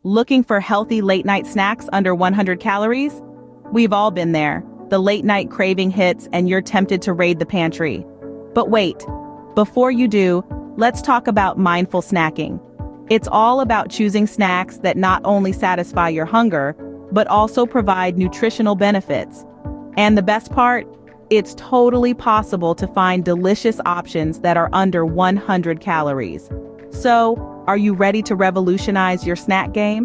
Looking for healthy late-night snacks under 100 calories? We've all been there. The late-night craving hits and you're tempted to raid the pantry. But wait, before you do, let's talk about mindful snacking. It's all about choosing snacks that not only satisfy your hunger, but also provide nutritional benefits. And the best part? It's totally possible to find delicious options that are under 100 calories. So, are you ready to revolutionize your snack game?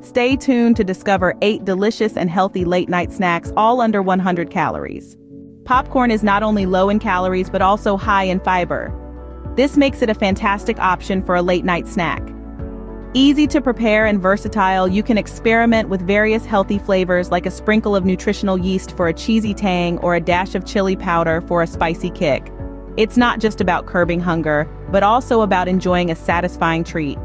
Stay tuned to discover 8 delicious and healthy late-night snacks all under 100 calories. Popcorn is not only low in calories but also high in fiber. This makes it a fantastic option for a late-night snack. Easy to prepare and versatile, you can experiment with various healthy flavors like a sprinkle of nutritional yeast for a cheesy tang or a dash of chili powder for a spicy kick. It's not just about curbing hunger, but also about enjoying a satisfying treat.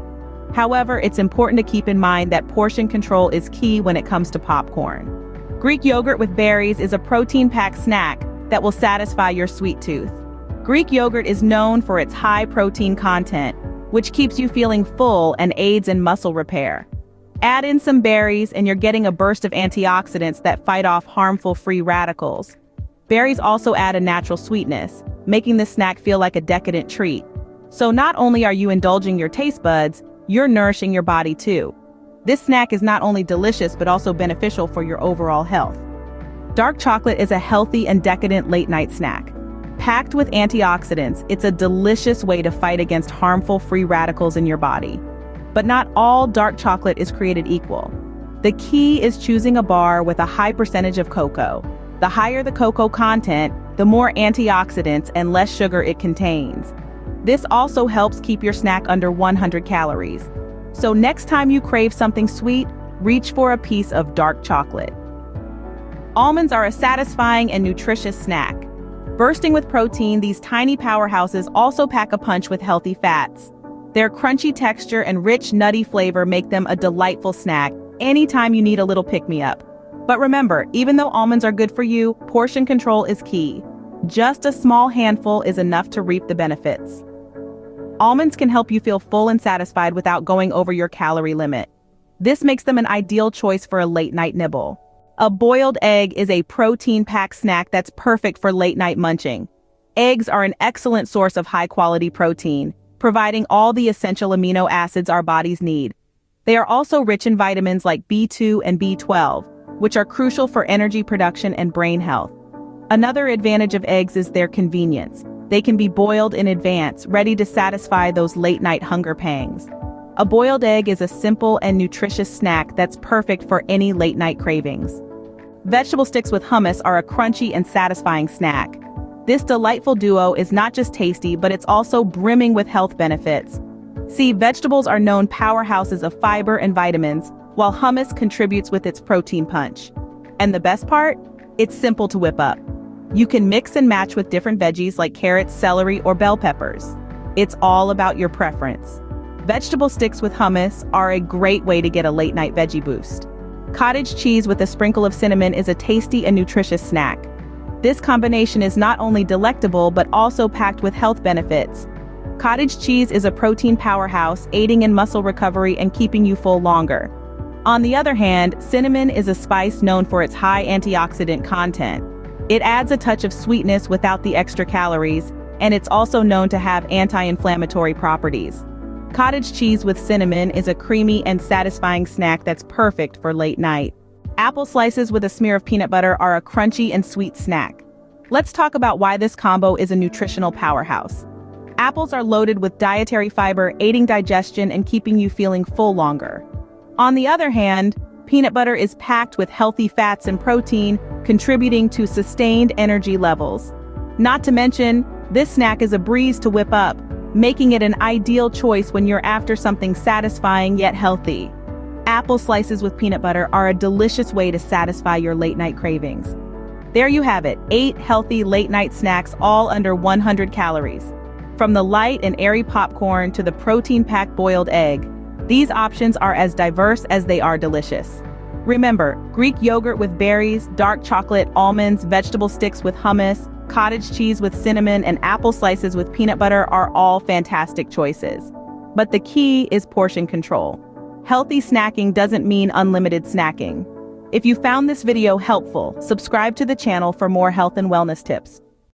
However, it's important to keep in mind that portion control is key when it comes to popcorn. Greek yogurt with berries is a protein-packed snack that will satisfy your sweet tooth. Greek yogurt is known for its high protein content, which keeps you feeling full and aids in muscle repair. Add in some berries and you're getting a burst of antioxidants that fight off harmful free radicals. Berries also add a natural sweetness, making the snack feel like a decadent treat. So not only are you indulging your taste buds, you're nourishing your body too. This snack is not only delicious but also beneficial for your overall health. Dark chocolate is a healthy and decadent late-night snack. Packed with antioxidants, it's a delicious way to fight against harmful free radicals in your body. But not all dark chocolate is created equal. The key is choosing a bar with a high percentage of cocoa. The higher the cocoa content, the more antioxidants and less sugar it contains. This also helps keep your snack under 100 calories. So next time you crave something sweet, reach for a piece of dark chocolate. Almonds are a satisfying and nutritious snack. Bursting with protein, these tiny powerhouses also pack a punch with healthy fats. Their crunchy texture and rich, nutty flavor make them a delightful snack anytime you need a little pick-me-up. But remember, even though almonds are good for you, portion control is key. Just a small handful is enough to reap the benefits. Almonds can help you feel full and satisfied without going over your calorie limit. This makes them an ideal choice for a late-night nibble. A boiled egg is a protein-packed snack that's perfect for late-night munching. Eggs are an excellent source of high-quality protein, providing all the essential amino acids our bodies need. They are also rich in vitamins like B2 and B12, which are crucial for energy production and brain health. Another advantage of eggs is their convenience. They can be boiled in advance, ready to satisfy those late-night hunger pangs. A boiled egg is a simple and nutritious snack that's perfect for any late-night cravings. Vegetable sticks with hummus are a crunchy and satisfying snack. This delightful duo is not just tasty, but it's also brimming with health benefits. See, vegetables are known powerhouses of fiber and vitamins, while hummus contributes with its protein punch. And the best part? It's simple to whip up. You can mix and match with different veggies like carrots, celery, or bell peppers. It's all about your preference. Vegetable sticks with hummus are a great way to get a late-night veggie boost. Cottage cheese with a sprinkle of cinnamon is a tasty and nutritious snack. This combination is not only delectable but also packed with health benefits. Cottage cheese is a protein powerhouse, aiding in muscle recovery and keeping you full longer. On the other hand, cinnamon is a spice known for its high antioxidant content. It adds a touch of sweetness without the extra calories, and it's also known to have anti-inflammatory properties. Cottage cheese with cinnamon is a creamy and satisfying snack that's perfect for late night. Apple slices with a smear of peanut butter are a crunchy and sweet snack. Let's talk about why this combo is a nutritional powerhouse. Apples are loaded with dietary fiber, aiding digestion and keeping you feeling full longer. On the other hand, peanut butter is packed with healthy fats and protein, contributing to sustained energy levels. Not to mention, this snack is a breeze to whip up, making it an ideal choice when you're after something satisfying yet healthy. Apple slices with peanut butter are a delicious way to satisfy your late-night cravings. There you have it, 8 healthy late-night snacks all under 100 calories. From the light and airy popcorn to the protein-packed boiled egg, these options are as diverse as they are delicious. Remember, Greek yogurt with berries, dark chocolate, almonds, vegetable sticks with hummus, cottage cheese with cinnamon, and apple slices with peanut butter are all fantastic choices. But the key is portion control. Healthy snacking doesn't mean unlimited snacking. If you found this video helpful, subscribe to the channel for more health and wellness tips.